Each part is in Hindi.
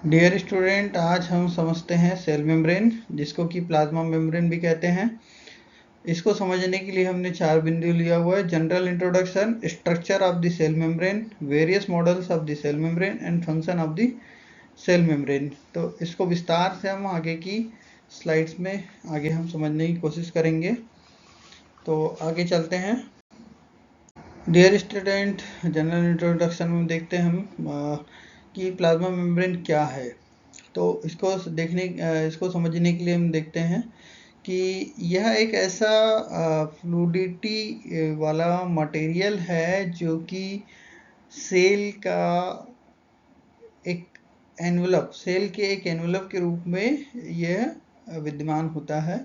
डियर स्टूडेंट, आज हम समझते हैं सेल मेम्ब्रेन, जिसको कि प्लाज्मा मेम्ब्रेन भी कहते हैं। इसको समझने के लिए हमने 4 बिंदु लिया हुआ है: general introduction, structure of the cell membrane, various models of the cell membrane and function of the cell membrane. तो इसको विस्तार से हम आगे की स्लाइड्स में आगे हम समझने की कोशिश करेंगे। तो आगे चलते हैं। डियर स्टूडेंट, जनरल इंट्रोडक्शन में देखते हैं हम कि प्लाज्मा मेम्ब्रेन क्या है। तो इसको समझने के लिए हम देखते हैं कि यह एक ऐसा फ्लूडिटी वाला मटेरियल है जो कि सेल का एक सेल के एक एनवलप के रूप में यह विद्यमान होता है,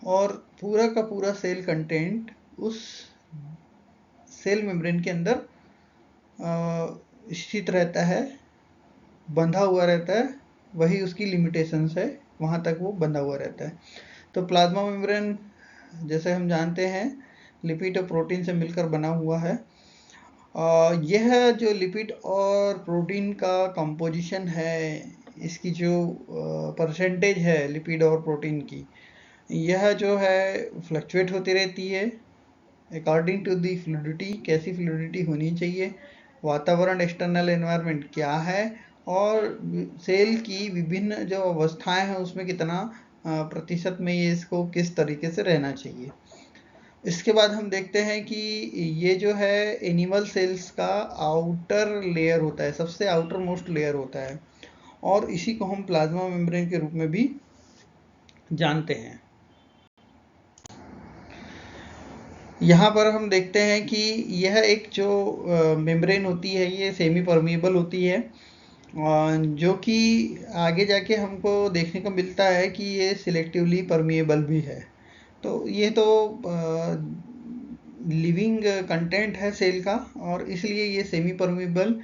और पूरा का पूरा सेल कंटेंट उस सेल मेम्ब्रेन के अंदर स्थित रहता है, बंधा हुआ रहता है। वही उसकी लिमिटेशंस है, वहाँ तक वो बंधा हुआ रहता है। तो प्लाज्मा मेम्ब्रेन, जैसे हम जानते हैं, लिपिड और प्रोटीन से मिलकर बना हुआ है। यह जो लिपिड और प्रोटीन का कंपोजिशन है, इसकी जो परसेंटेज है लिपिड और प्रोटीन की, यह जो है फ्लक्चुएट होती रहती है अकॉर्डिंग टू दी फ्लूडिटी। कैसी फ्लूडिटी होनी चाहिए, वातावरण, एक्सटर्नल एनवायरनमेंट क्या है, और सेल की विभिन्न जो अवस्थाएं हैं उसमें कितना प्रतिशत में ये इसको किस तरीके से रहना चाहिए। इसके बाद हम देखते हैं कि ये जो है एनिमल सेल्स का आउटर लेयर होता है, सबसे आउटर मोस्ट लेयर होता है, और इसी को हम प्लाज्मा मेम्ब्रेन के रूप में भी जानते हैं। यहाँ पर हम देखते हैं कि यह एक जो मेम्ब्रेन होती है, ये सेमी परमिएबल होती है, जो कि आगे जाके हमको देखने को मिलता है कि ये सिलेक्टिवली परमिएबल भी है। तो ये तो लिविंग कंटेंट है सेल का, और इसलिए ये सेमी परमिएबल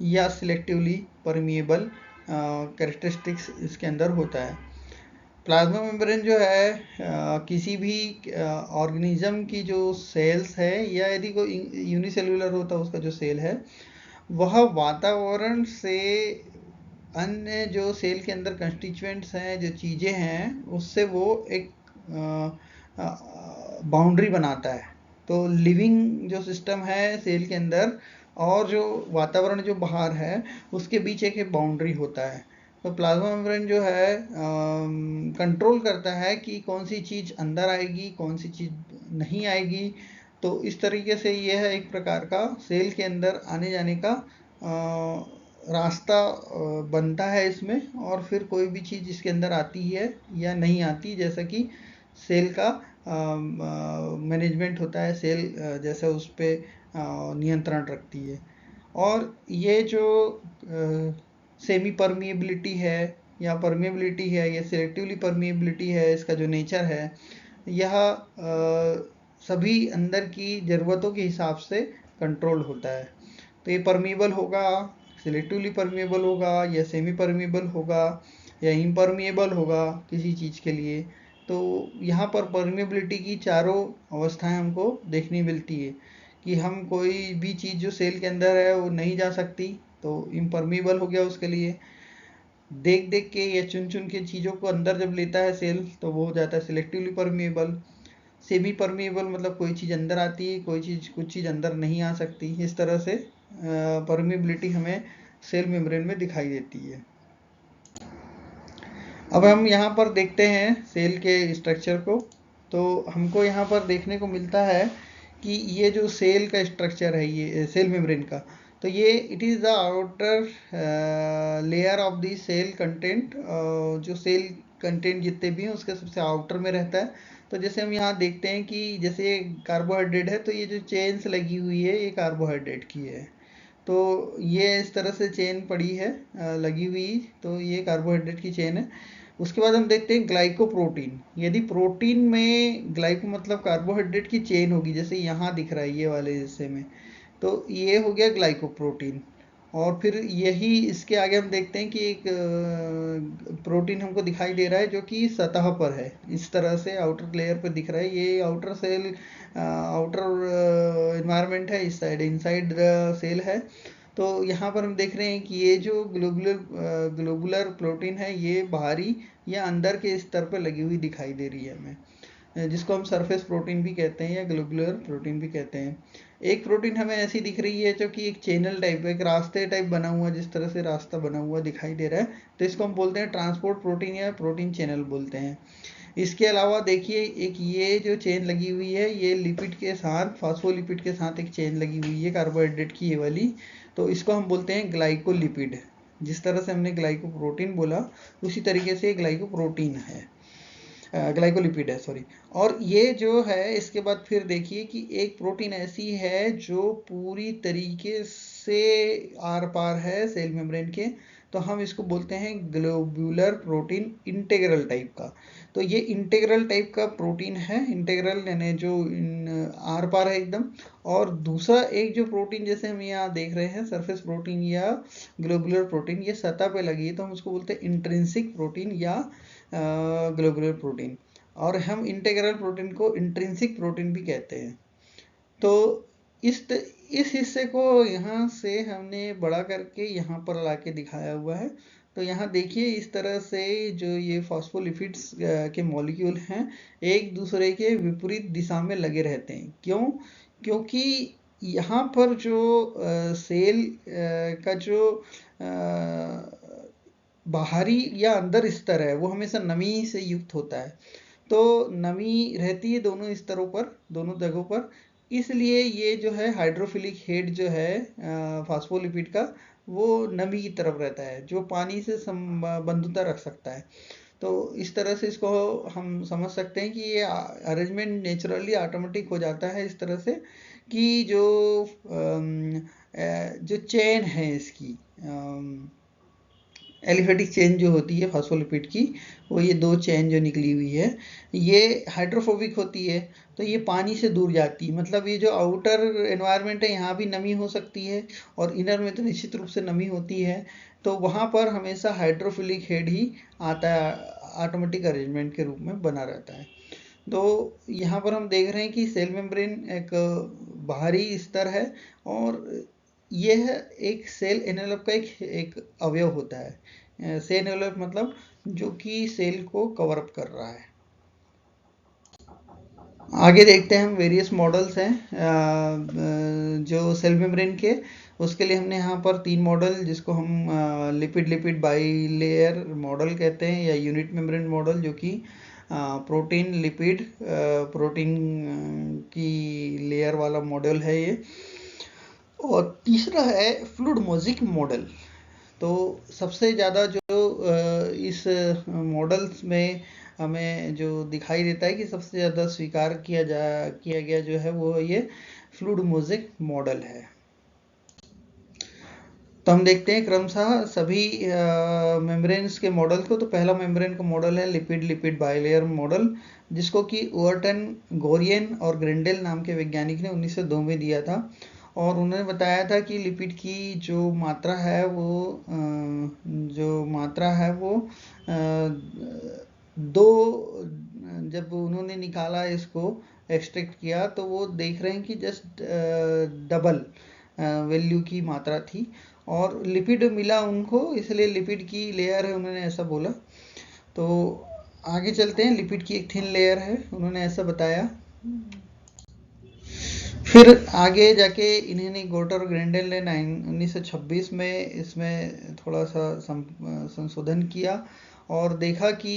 या सिलेक्टिवली परमिएबल कैरेक्टरिस्टिक्स इसके अंदर होता है। प्लाज्मा मेम्ब्रेन जो है किसी भी ऑर्गेनिज्म की जो सेल्स है, या यदि कोई यूनिसेलुलर होता है उसका जो सेल है, वह वातावरण से अन्य जो सेल के अंदर कंस्टिट्यूएंट्स हैं, जो चीज़ें हैं, उससे वो एक बाउंड्री बनाता है। तो लिविंग जो सिस्टम है सेल के अंदर और जो वातावरण जो बाहर है, उसके बीच एक बाउंड्री होता है। तो प्लाज्मा मेम्ब्रेन जो है कंट्रोल करता है कि कौन सी चीज़ अंदर आएगी, कौन सी चीज़ नहीं आएगी। तो इस तरीके से यह एक प्रकार का सेल के अंदर आने जाने का रास्ता बनता है इसमें, और फिर कोई भी चीज़ इसके अंदर आती है या नहीं आती, जैसा कि सेल का मैनेजमेंट होता है, सेल जैसे उस पर नियंत्रण रखती है। और ये जो सेमी परमिएबिलिटी है या परमिएबिलिटी है, या सिलेक्टिवली परमिएबिलिटी है, इसका जो नेचर है, यह सभी अंदर की ज़रूरतों के हिसाब से कंट्रोल होता है। तो ये परमिएबल होगा, सिलेक्टिवली परमिएबल होगा, या सेमी परमिएबल होगा, या इम्परमिएबल होगा किसी चीज़ के लिए। तो यहाँ पर परमिएबिलिटी की चारों अवस्थाएं हमको देखनी मिलती है कि हम कोई भी चीज़ जो सेल के अंदर है वो नहीं जा सकती, तो इम्परमिएबल हो गया उसके लिए। देख देख के या चुन चुन के चीज़ों को अंदर जब लेता है सेल, तो वो हो जाता है सिलेक्टिवली परमिएबल। सेमी परमिएबल मतलब कोई चीज़ अंदर आती है, कुछ चीज़ अंदर नहीं आ सकती। इस तरह से परमिएबिलिटी हमें सेल मेम्ब्रेन में दिखाई देती है। अब हम यहाँ पर देखते हैं सेल के स्ट्रक्चर को। तो हमको यहाँ पर देखने को मिलता है कि ये जो सेल का स्ट्रक्चर है, ये सेल मेम्ब्रेन का, तो ये it is the outer layer of the cell content. जो सेल कंटेंट जितने भी हैं उसके सबसे आउटर में रहता है। तो जैसे हम यहाँ देखते हैं कि जैसे कार्बोहाइड्रेट है, तो ये जो चेन्स लगी हुई है, ये कार्बोहाइड्रेट की है। तो ये इस तरह से चेन पड़ी है लगी हुई, तो ये कार्बोहाइड्रेट की चेन है। उसके बाद हम देखते हैं ग्लाइकोप्रोटीन। यदि प्रोटीन में ग्लाइको मतलब कार्बोहाइड्रेट की चेन होगी, जैसे यहाँ दिख रहा है ये वाले हिस्से में, तो ये हो गया ग्लाइकोप्रोटीन। और फिर यही इसके आगे हम देखते हैं कि एक प्रोटीन हमको दिखाई दे रहा है जो कि सतह पर है, इस तरह से आउटर लेयर पर दिख रहा है। ये आउटर सेल आउटर एनवायरनमेंट है, इस साइड इनसाइड सेल है। तो यहाँ पर हम देख रहे हैं कि ये जो ग्लोबुलर प्रोटीन है ये बाहरी या अंदर के स्तर पर लगी हुई दिखाई दे रही है हमें, जिसको हम सरफेस प्रोटीन भी कहते हैं या ग्लोबुलर प्रोटीन भी कहते हैं। एक प्रोटीन हमें ऐसी दिख रही है जो कि एक चैनल टाइप, एक रास्ते टाइप बना हुआ, जिस तरह से रास्ता बना हुआ दिखाई दे रहा है, तो इसको हम बोलते हैं ट्रांसपोर्ट प्रोटीन या प्रोटीन चैनल बोलते हैं। इसके अलावा देखिए एक ये जो चेन लगी हुई है, ये लिपिड के साथ, फास्फोलिपिड के साथ एक चेन लगी हुई है कार्बोहाइड्रेट की, ये वाली, तो इसको हम बोलते हैं ग्लाइकोलिपिड। जिस तरह से हमने ग्लाइकोप्रोटीन बोला उसी तरीके से ग्लाइकोप्रोटीन है, ग्लाइकोलिपिड है, सॉरी। और ये जो है इसके बाद फिर देखिए कि एक प्रोटीन ऐसी है जो पूरी तरीके से आर पार है सेल मेम्ब्रेन के, तो हम इसको बोलते हैं ग्लोबुलर प्रोटीन इंटेग्रल टाइप का। तो ये इंटेग्रल टाइप का प्रोटीन है, इंटेग्रल यानी जो आर पार है एकदम। और दूसरा एक जो प्रोटीन जैसे हम यहाँ देख रहे हैं सरफेस प्रोटीन या ग्लोबुलर प्रोटीन, ये सतह पे लगी है, तो हम उसको बोलते हैं इंट्रिंसिक प्रोटीन या ग्लोबुलर प्रोटीन। और हम इंटेग्रल प्रोटीन को इंट्रिंसिक प्रोटीन भी कहते हैं। तो इस हिस्से को यहाँ से हमने बड़ा करके यहाँ पर लाके दिखाया हुआ है। तो यहाँ देखिए इस तरह से जो ये फॉस्फोलिपिड्स के मॉलिक्यूल हैं एक दूसरे के विपरीत दिशा में लगे रहते हैं। क्यों? क्योंकि यहाँ पर जो सेल का जो बाहरी या अंदर स्तर है वो हमेशा नमी से युक्त होता है, तो नमी रहती है दोनों स्तरों पर, दोनों जगहों पर। इसलिए ये जो है हाइड्रोफिलिक हेड जो है फास्फोलिपिड का, वो नमी की तरफ रहता है, जो पानी से बंधुता रख सकता है। तो इस तरह से इसको हम समझ सकते हैं कि ये अरेंजमेंट नेचुरली ऑटोमेटिक हो जाता है इस तरह से कि जो चेन है इसकी, एलिफेटिक चेन जो होती है फास्फोलिपिड की, वो ये दो चेन जो निकली हुई है ये हाइड्रोफोबिक होती है, तो ये पानी से दूर जाती है। मतलब ये जो आउटर एनवायरनमेंट है यहाँ भी नमी हो सकती है और इनर में तो निश्चित रूप से नमी होती है, तो वहाँ पर हमेशा हाइड्रोफिलिक हेड ही आता है, ऑटोमेटिक अरेंजमेंट के रूप में बना रहता है। तो यहाँ पर हम देख रहे हैं कि सेल मेम्ब्रेन एक बाहरी स्तर है और यह एक सेल एनवेलप का एक अवयव होता है। सेल एनवेलप मतलब जो कि सेल को कवर अप कर रहा है। आगे देखते हैं हम वेरियस मॉडल्स हैं जो सेल मेम्ब्रेन के। उसके लिए हमने यहाँ पर 3 मॉडल, जिसको हम लिपिड बाइलेयर मॉडल कहते हैं या यूनिट मेम्ब्रेन मॉडल, जो कि प्रोटीन लिपिड प्रोटीन की लेयर वाला मॉडल है ये। और तीसरा है फ्लूइड मोज़ेक मॉडल। तो सबसे ज़्यादा जो इस मॉडल्स में हमें जो दिखाई देता है कि सबसे ज़्यादा स्वीकार किया गया जो है वो ये फ्लूइड मोज़ेक मॉडल है। तो हम देखते हैं क्रमशः सभी मेम्ब्रेन्स के मॉडल को। तो पहला मेम्ब्रेन का मॉडल है लिपिड बाइलेयर मॉडल, जिसको कि ओवरटन, गोरियन और ग्रेंडेल नाम के वैज्ञानिक ने 1902 में दिया था। और उन्होंने बताया था कि लिपिड की जो मात्रा है वो जब उन्होंने निकाला इसको एक्सट्रैक्ट किया तो वो देख रहे हैं कि जस्ट डबल वैल्यू की मात्रा थी और लिपिड मिला उनको, इसलिए लिपिड की लेयर है, उन्होंने ऐसा बोला। तो आगे चलते हैं, लिपिड की एक थिन लेयर है, उन्होंने ऐसा बताया। फिर आगे जाके इन्होंने गोटर और ग्रेंडेल ने 1926 में इसमें थोड़ा सा संशोधन किया और देखा कि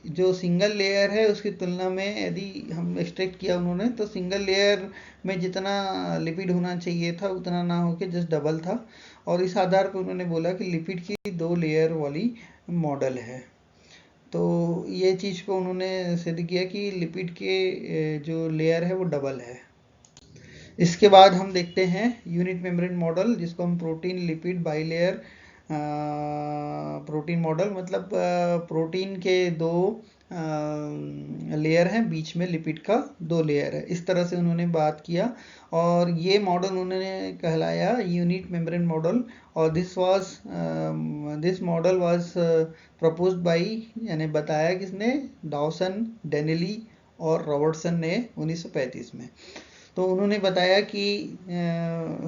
जो सिंगल लेयर है उसकी तुलना में यदि हम एक्सट्रैक्ट किया उन्होंने, तो सिंगल लेयर में जितना लिपिड होना चाहिए था उतना ना होके जस्ट डबल था। और इस आधार पर उन्होंने बोला कि लिपिड की 2 लेयर वाली मॉडल है। तो ये चीज़ को उन्होंने सिद्ध किया कि लिपिड के जो लेयर है वो डबल है। इसके बाद हम देखते हैं यूनिट मेम्ब्रेन मॉडल, जिसको हम protein lipid bilayer protein model, मतलब प्रोटीन के 2 लेयर हैं, बीच में लिपिड का 2 लेयर है, इस तरह से उन्होंने बात किया। और ये मॉडल उन्होंने कहलाया यूनिट मेम्ब्रेन मॉडल। और this model was proposed by, यानी बताया किसने, डॉसन, डेनेली और रॉबर्टसन ने 1935 में। तो उन्होंने बताया कि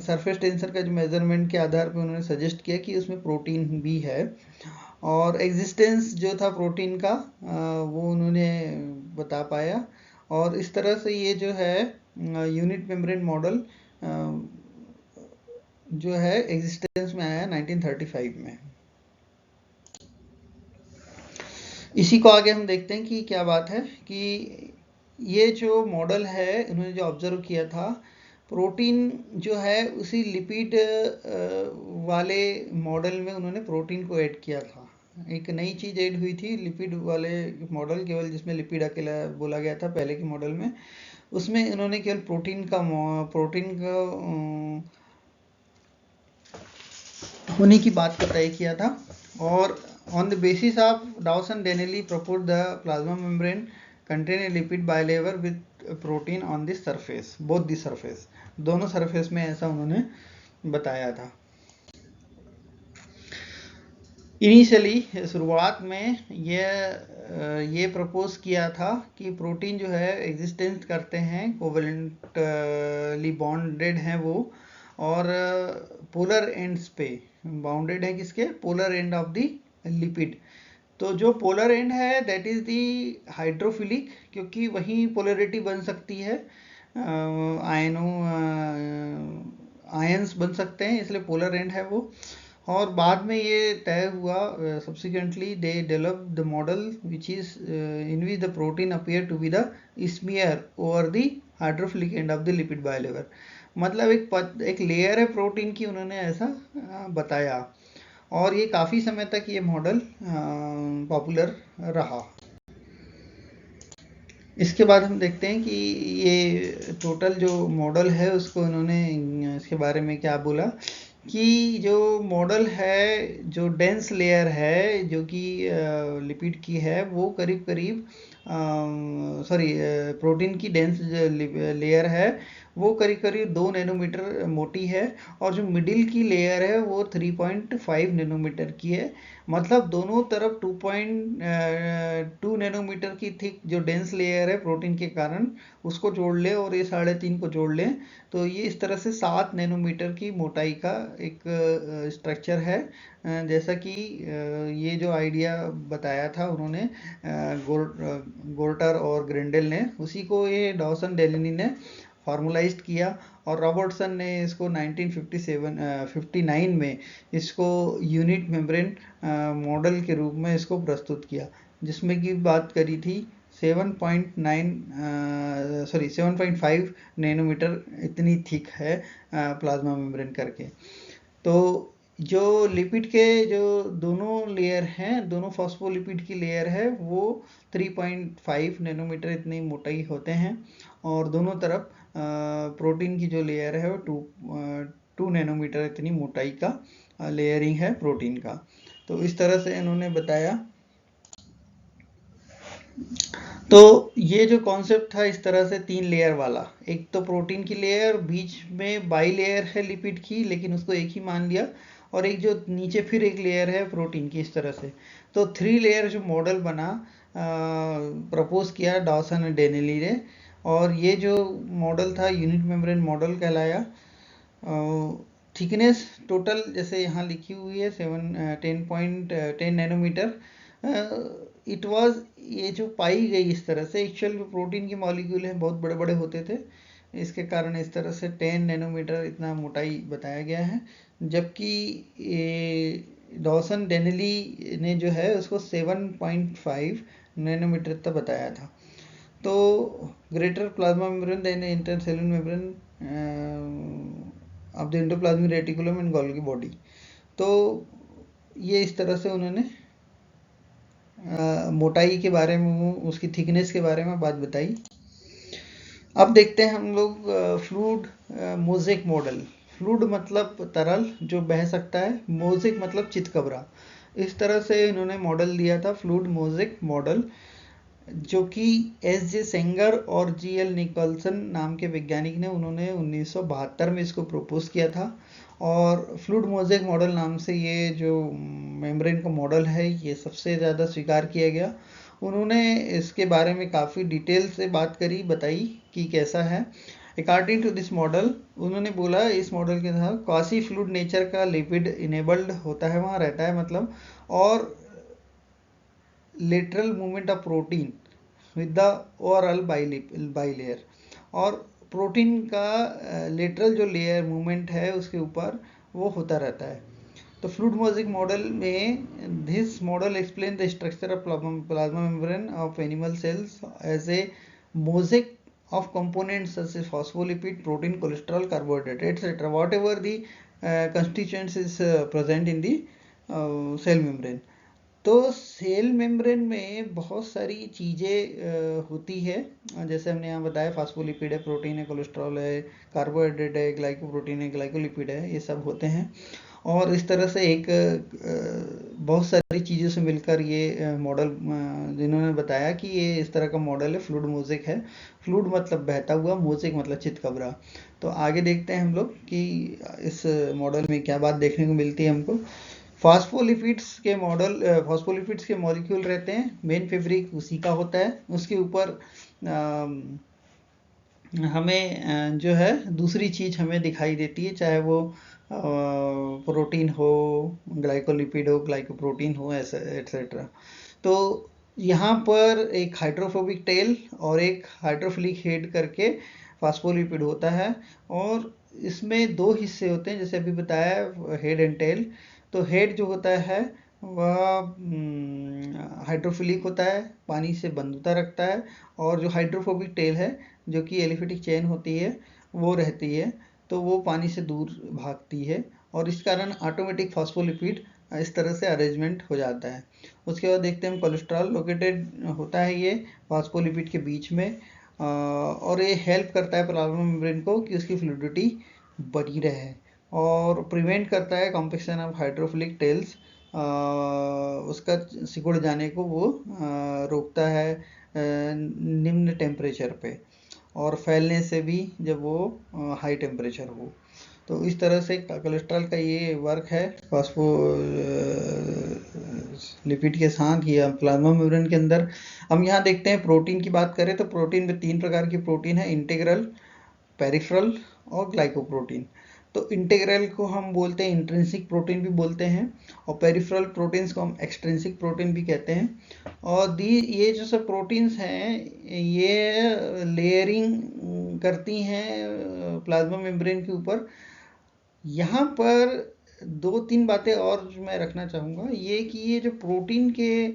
सरफेस टेंशन का जो मेजरमेंट के आधार पे उन्होंने सजेस्ट किया कि उसमें प्रोटीन भी है, और एग्जिस्टेंस जो था प्रोटीन का वो उन्होंने बता पाया। और इस तरह से ये जो है यूनिट मेम्ब्रेन मॉडल जो है एग्जिस्टेंस में आया 1935 में। इसी को आगे हम देखते हैं कि क्या बात है कि ये जो मॉडल है उन्होंने जो ऑब्जर्व किया था, प्रोटीन जो है उसी लिपिड वाले मॉडल में उन्होंने प्रोटीन को ऐड किया था। एक नई चीज़ ऐड हुई थी लिपिड वाले मॉडल, केवल जिसमें लिपिड अकेला बोला गया था पहले के मॉडल में, उसमें उन्होंने केवल प्रोटीन का होने की बात को तय किया था। और on the basis of Dawson-Deneley proposed the plasma membrane contain a lipid bilayer with protein on the surface, both the surface, दोनों सरफेस में ऐसा उन्होंने बताया था। इनिशियली शुरुआत में ये प्रपोज किया था कि प्रोटीन जो है एग्जिस्टेंस करते हैं, कोवेलेंटली बॉन्डेड हैं वो, और पोलर एंड्स पे बाउंडेड है, किसके polar and of the lipid. तो जो पोलर एंड है दैट इज दी हाइड्रोफिलिक, क्योंकि वही पोलरिटी बन सकती है, आयंस बन सकते हैं, इसलिए पोलर एंड है वो। और बाद में ये तय हुआ, subsequently they develop the model which is in which the protein appear to be the smear over the hydrophilic end of the lipid bilayer. मतलब एक लेयर है प्रोटीन की, उन्होंने ऐसा बताया, और ये काफ़ी समय तक ये मॉडल पॉपुलर रहा। इसके बाद हम देखते हैं कि ये टोटल जो मॉडल है उसको उन्होंने इसके बारे में क्या बोला कि जो मॉडल है, जो डेंस लेयर है जो कि लिपिड की है, वो करीब करीब प्रोटीन की डेंस लेयर है वो करीब करीब 2 नैनोमीटर मोटी है, और जो मिडिल की लेयर है वो 3.5 नैनोमीटर की है। मतलब दोनों तरफ 2.2 नैनोमीटर की थिक जो डेंस लेयर है प्रोटीन के कारण, उसको जोड़ ले और ये 3.5 को जोड़ लें, तो ये इस तरह से 7 नैनोमीटर की मोटाई का एक स्ट्रक्चर है। जैसा कि ये जो आइडिया बताया था उन्होंने गोर्टर और ग्रेंडेल ने, उसी को ये डॉसन डेलनी ने फॉर्मुलाइज्ड किया, और रॉबर्टसन ने इसको 1959 में इसको यूनिट मेम्ब्रेन मॉडल के रूप में इसको प्रस्तुत किया, जिसमें की बात करी थी 7.5 नैनोमीटर इतनी थिक है प्लाज्मा मेम्ब्रेन करके। तो जो लिपिड के जो दोनों लेयर हैं, दोनों फॉस्फोलिपिड की लेयर है वो 3.5 नैनोमीटर इतनी मोटाई होते हैं, और दोनों तरफ प्रोटीन की जो लेयर है वो 2 नैनोमीटर इतनी मोटाई का लेयरिंग है प्रोटीन का। तो इस तरह से इन्होंने बताया। तो ये जो कॉन्सेप्ट था इस तरह से 3 लेयर वाला, एक तो प्रोटीन की लेयर, बीच में बाई लेयर है लिपिड की लेकिन उसको एक ही मान लिया, और एक जो नीचे फिर एक लेयर है प्रोटीन की, इस तरह से। तो 3 लेयर जो मॉडल बना, प्रपोज किया डॉसन और डेनेली ने, और ये जो मॉडल था यूनिट मेम्ब्रेन मॉडल कहलाया। थिकनेस टोटल जैसे यहाँ लिखी हुई है 10 नैनोमीटर इट वाज, ये जो पाई गई इस तरह से, एक्चुअल प्रोटीन की मॉलिक्यूल है बहुत बड़े बड़े होते थे, इसके कारण इस तरह से 10 नैनोमीटर इतना मोटाई बताया गया है। जबकि डॉसन डेनेली ने जो है उसको 7.5 नैनोमीटर तक बताया था। तो greater plasma membrane then intercellular membrane of the endoplasmic reticulum and Golgi body. तो ये इस तरह से उन्होंने मोटाई के बारे में, उसकी थिकनेस के बारे में बात बताई। अब देखते हैं हम लोग फ्लूइड मोज़ेक मॉडल। फ्लूइड मतलब तरल जो बह सकता है, मोज़ेक मतलब चितकबरा। इस तरह से इन्होंने मॉडल दिया था फ्लूइड मोज़ेक मॉडल, जो कि एस.जे. सेंगर और जी.एल. निकोलसन नाम के वैज्ञानिक ने, उन्होंने 1972 में इसको प्रपोज किया था। और फ्लूइड मोज़ेक मॉडल नाम से ये जो मेम्ब्रेन का मॉडल है ये सबसे ज़्यादा स्वीकार किया गया। उन्होंने इसके बारे में काफ़ी डिटेल से बात करी, बताई कि कैसा है। अकॉर्डिंग टू दिस मॉडल, उन्होंने बोला इस मॉडल के तहत क्वासी फ्लूइड नेचर का लिपिड इनेबल्ड होता है, वहाँ रहता है मतलब, और lateral movement of protein with the overall bilayer, और प्रोटीन का लेटरल जो लेयर मूवमेंट है उसके ऊपर वो होता रहता है। तो फ्लूइड मोज़ेक मॉडल में this model explain the structure of plasma membrane of animal cells as a mosaic of components such as phospholipid, protein, cholesterol, carbohydrate, etc. Whatever the constituents is present in the cell membrane. तो सेल मेम्ब्रेन में बहुत सारी चीज़ें होती है, जैसे हमने यहाँ बताया फास्फोलिपिड है, प्रोटीन है, कोलेस्ट्रॉल है, कार्बोहाइड्रेट है, ग्लाइकोप्रोटीन है, ग्लाइकोलिपिड है, ये सब होते हैं। और इस तरह से एक बहुत सारी चीज़ों से मिलकर ये मॉडल जिन्होंने बताया कि ये इस तरह का मॉडल है, फ्लूइड मोज़ेक है। फ्लूइड मतलब बहता हुआ, मोज़ेक मतलब चितकबरा। तो आगे देखते हैं हम लोग कि इस मॉडल में क्या बात देखने को मिलती है हमको। फास्फोलिपिड्स के मॉडल, फास्फोलिपिड्स के मॉलिक्यूल रहते हैं, मेन फैब्रिक उसी का होता है, उसके ऊपर हमें जो है दूसरी चीज़ हमें दिखाई देती है, चाहे वो प्रोटीन हो, ग्लाइकोलिपिड हो, ग्लाइकोप्रोटीन हो, ऐसा एट्सेट्रा। तो यहाँ पर एक हाइड्रोफोबिक टेल और एक हाइड्रोफिलिक हेड करके फास्फोलिपिड होता है, और इसमें दो हिस्से होते हैं जैसे अभी बताया, हेड एंड टेल। तो हेड जो होता है वह हाइड्रोफिलिक होता है, पानी से बंधुता रखता है, और जो हाइड्रोफोबिक टेल है जो कि एलिफेटिक चेन होती है वो रहती है, तो वो पानी से दूर भागती है, और इस कारण ऑटोमेटिक फास्फोलिपिड इस तरह से अरेंजमेंट हो जाता है। उसके बाद देखते हैं कोलेस्ट्रॉल, लोकेटेड होता है ये फास्फोलिपिड के बीच में, और ये हेल्प करता है प्लाज्मा मेम्ब्रेन को कि उसकी फ्लूइडिटी बनी रहे, और प्रिवेंट करता है कॉम्पेक्शन ऑफ हाइड्रोफिलिक टेल्स, उसका सिकुड़ जाने को वो रोकता है निम्न टेम्परेचर पे, और फैलने से भी जब वो हाई टेम्परेचर हो। तो इस तरह से कोलेस्ट्रॉल का ये वर्क है फास्फो लिपिड के साथ या प्लाज्मा मेम्ब्रेन के अंदर। हम यहाँ देखते हैं प्रोटीन की बात करें तो प्रोटीन में 3 प्रकार की प्रोटीन है, इंटीग्रल, पेरिफेरल और ग्लाइकोप्रोटीन। तो इंटीग्रल को हम बोलते हैं इंट्रिंसिक प्रोटीन भी बोलते हैं, और पेरिफेरल प्रोटीन्स को हम एक्सट्रिंसिक प्रोटीन भी कहते हैं। और ये जो सब प्रोटीन्स हैं ये लेयरिंग करती हैं प्लाज्मा मेम्ब्रेन के ऊपर। यहाँ पर 2-3 बातें और जो मैं रखना चाहूँगा, ये कि ये जो प्रोटीन के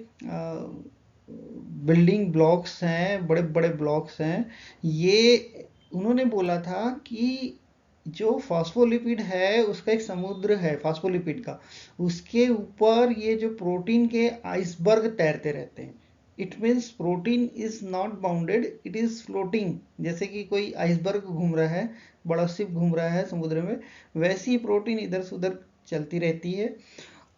बिल्डिंग ब्लॉक्स हैं, बड़े बड़े ब्लॉक्स हैं, ये उन्होंने बोला था कि जो फास्फोलिपिड है उसका एक समुद्र है फास्फोलिपिड का, उसके ऊपर ये जो प्रोटीन के आइसबर्ग तैरते रहते हैं। It means protein is not bounded, it is floating. जैसे कि कोई आइसबर्ग घूम रहा है, बड़ा शिप घूम रहा है समुद्र में, वैसी प्रोटीन इधर से उधर चलती रहती है,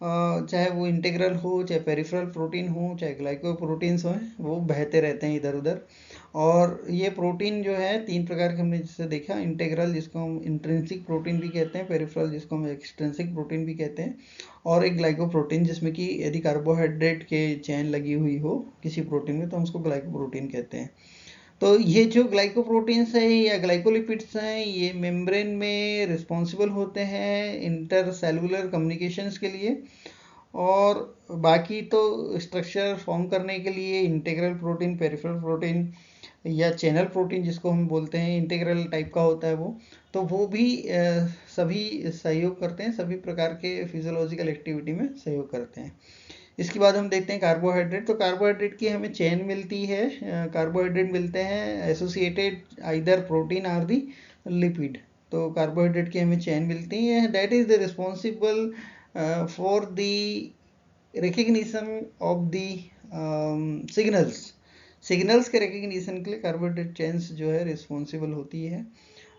चाहे वो इंटीग्रल हो, चाहे पेरिफेरल प्रोटीन हो, चाहे ग्लाइकोप्रोटीन्स हो, वो बहते रहते हैं इधर उधर। और ये प्रोटीन जो है 3 प्रकार के हमने जैसे देखा, इंटीग्रल जिसको हम इंट्रिंसिक प्रोटीन भी कहते हैं, पेरिफेरल जिसको हम एक्सट्रिंसिक प्रोटीन भी कहते हैं, और एक ग्लाइकोप्रोटीन जिसमें कि यदि कार्बोहाइड्रेट के चेन लगी हुई हो किसी प्रोटीन में तो हम उसको ग्लाइकोप्रोटीन कहते हैं। तो ये जो ग्लाइकोप्रोटीन्स हैं या ग्लाइकोलिपिड्स हैं, ये मेम्ब्रेन में रिस्पॉन्सिबल होते हैं इंटरसेलुलर कम्युनिकेशंस के लिए, और बाकी तो स्ट्रक्चर फॉर्म करने के लिए इंटीग्रल प्रोटीन, पेरिफेरल प्रोटीन या चैनल प्रोटीन जिसको हम बोलते हैं, इंटीग्रल टाइप का होता है वो, तो वो भी सभी सहयोग करते हैं, सभी प्रकार के फिजियोलॉजिकल एक्टिविटी में सहयोग करते हैं। इसके बाद हम देखते हैं कार्बोहाइड्रेट। तो कार्बोहाइड्रेट की हमें चेन मिलती है, कार्बोहाइड्रेट मिलते हैं associated either protein or the lipid. तो कार्बोहाइड्रेट की हमें चेन मिलती है, that is the responsible for the recognition of the signals के रिकग्निशन के लिए कार्बोहाइड्रेट चेन्स जो है रिस्पॉन्सिबल होती है।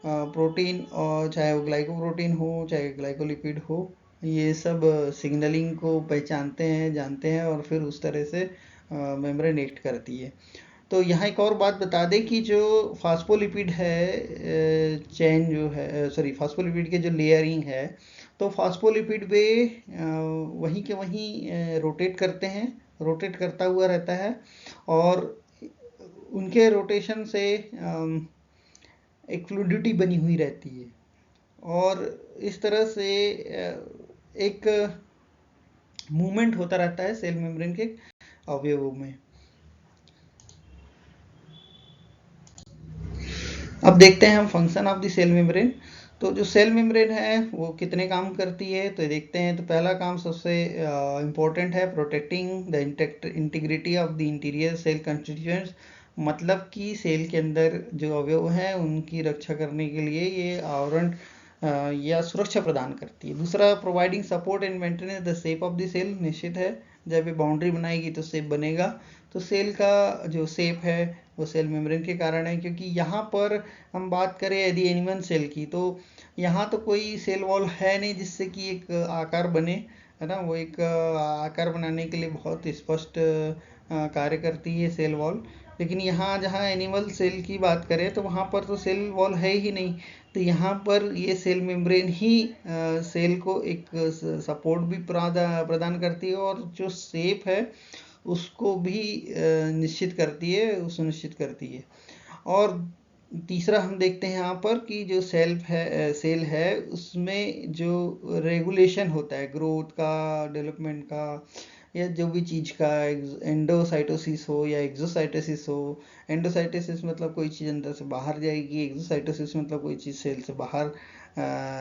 प्रोटीन, और चाहे वो ग्लाइकोप्रोटीन हो चाहे ग्लाइकोलिपिड हो, ये सब सिग्नलिंग को पहचानते हैं, जानते हैं, और फिर उस तरह से मेम्ब्रेन एक्ट करती है। तो यहाँ एक और बात बता दें कि जो फास्फोलिपिड है चेन जो है, सॉरी फास्फोलिपिड के जो लेयरिंग है, तो फास्फोलिपिड वे वहीं के वहीं रोटेट करते हैं, रोटेट करता हुआ रहता है, और उनके रोटेशन से एक फ्लूइडिटी बनी हुई रहती है, और इस तरह से एक मूवमेंट होता रहता है सेल मेम्ब्रेन के अवयवों में। अब देखते हैं हम function of the cell membrane. तो जो सेल मेम्ब्रेन है वो कितने काम करती है, तो देखते हैं। तो पहला काम सबसे इम्पोर्टेंट है, protecting the integrity of the interior cell constituents, मतलब कि सेल के अंदर जो अवयव हैं उनकी रक्षा करने के लिए ये आवरण या सुरक्षा प्रदान करती है। दूसरा, providing support and maintenance the shape of the cell, निश्चित है जब ये बाउंड्री बनाएगी तो शेप बनेगा। तो सेल का जो शेप है वो सेल मेम्ब्रेन के कारण है, क्योंकि यहाँ पर हम बात करें यदि एनिमल सेल की, तो यहाँ तो कोई सेल वॉल है नहीं जिससे कि एक आकार बने, है ना। वो एक आकार बनाने के लिए बहुत स्पष्ट कार्य करती है सेल वॉल। लेकिन यहाँ जहाँ एनिमल सेल की बात करें तो वहाँ पर तो सेल वॉल है ही नहीं, तो यहाँ पर ये सेल मेम्ब्रेन ही सेल को एक सपोर्ट भी प्रदान करती है, और जो शेप है उसको भी निश्चित करती है, सुनिश्चित करती है। और तीसरा हम देखते हैं यहाँ पर कि जो सेल है उसमें जो रेगुलेशन होता है ग्रोथ का, डेवलपमेंट का, या जो भी चीज़ का, एंडोसाइटोसिस हो या एक्सोसाइटोसिस हो। एंडोसाइटोसिस मतलब कोई चीज़ अंदर से बाहर जाएगी, एक्सोसाइटोसिस मतलब कोई चीज़ सेल से बाहर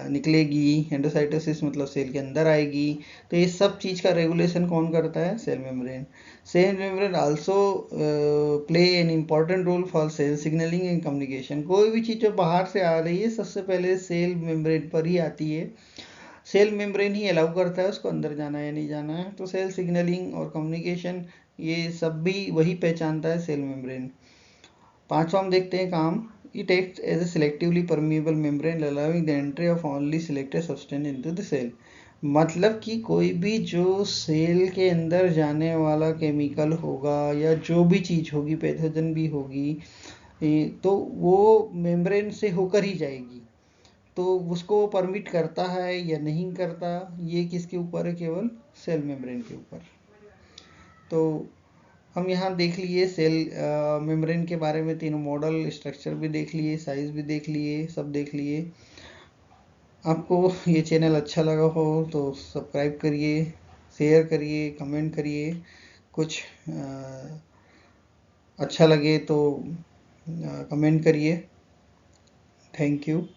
निकलेगी, एंडोसाइटोसिस मतलब सेल के अंदर आएगी। तो ये सब चीज़ का रेगुलेशन कौन करता है? Cell membrane. Cell membrane also play an important role for cell signalling and communication. कोई भी चीज़ जो बाहर से आ रही है सबसे पहले सेल मेम्ब्रेन पर ही आती है, सेल मेम्ब्रेन ही अलाउ करता है उसको अंदर जाना है या नहीं जाना है। तो सेल सिग्नलिंग और कम्युनिकेशन ये सब भी वही पहचानता है, सेल मेम्ब्रेन। पांचवा हम देखते हैं काम, it acts as a selectively permeable membrane allowing the entry of only selected substance into the cell. मतलब कि कोई भी जो सेल के अंदर जाने वाला केमिकल होगा या जो भी चीज़ होगी, पैथोजन भी होगी, तो वो मेम्ब्रेन से होकर ही जाएगी। तो उसको परमिट करता है या नहीं करता, ये किसके ऊपर है? केवल सेल मेम्ब्रेन के ऊपर। तो हम यहाँ देख लिए सेल मेम्ब्रेन के बारे में, तीनों मॉडल, स्ट्रक्चर भी देख लिए, साइज भी देख लिए, सब देख लिए। आपको ये चैनल अच्छा लगा हो तो सब्सक्राइब करिए, शेयर करिए, कमेंट करिए। कुछ अच्छा लगे तो कमेंट करिए। Thank you.